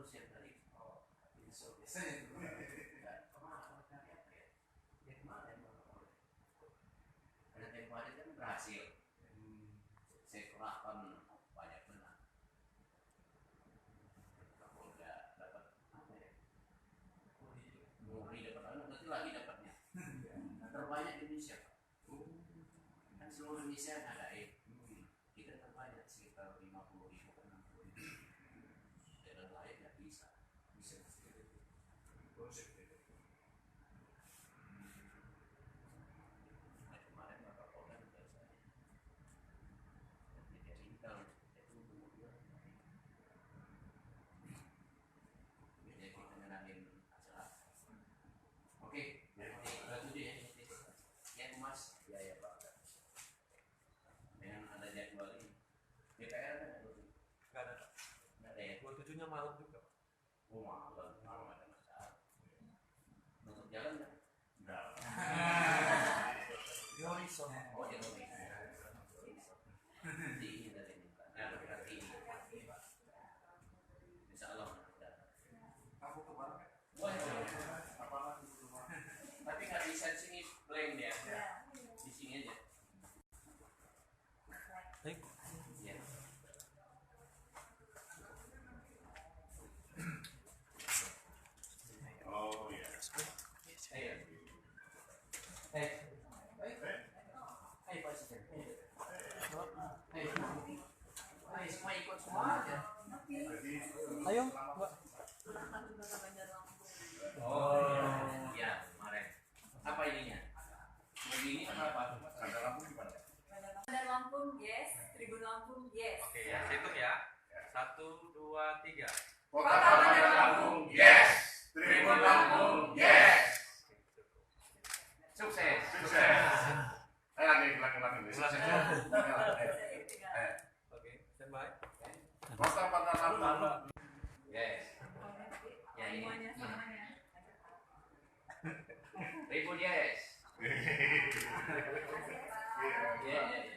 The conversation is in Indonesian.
terus yang tadi biasanya itu ada tempo hari kan berhasil saya kerahkan banyak benar Kapolda dapat apa ya Muri dapat nanti lagi dapatnya terbanyak di Indonesia kan seluruh Indonesia ngadain kita terbanyak sekitar 50.000 ke 60.000 daerah lain nggak bisa kemarin Bapak Polda juga saya media tinggal itu kemudian media kita ngenalin acara oke ada 7 ya ya Mas ya ya Pak dengan ada jadwal ini DPR kan ada nggak ada ya 27-nya malam juga oh malam ada masalah untuk jalan kan enggak di horizon oh di horizon di ini dari nah berarti insya Allah aku kemarin apa tapi nggak bisa di sini blank ya di sini aja baik ya Oh ya. Hai Pak Sipir. Hai semua ikut semua aja. ayo Mbak. Oh ya kemarin. Apa ininya? Begini apa? Ada lampu gimana? Bandar Lampung, yes. Tribun Lampung, yes. Oke ya hitung ya 1 2 3 Kota Bandar Lampung, yes. Tribun Lampung, yes. Sukses. Sukses. Lagi. oke standby Kota Bandar Lampung. Yes. Ya ini. Semuanya samanya. Ribut yes. Iya. Ya.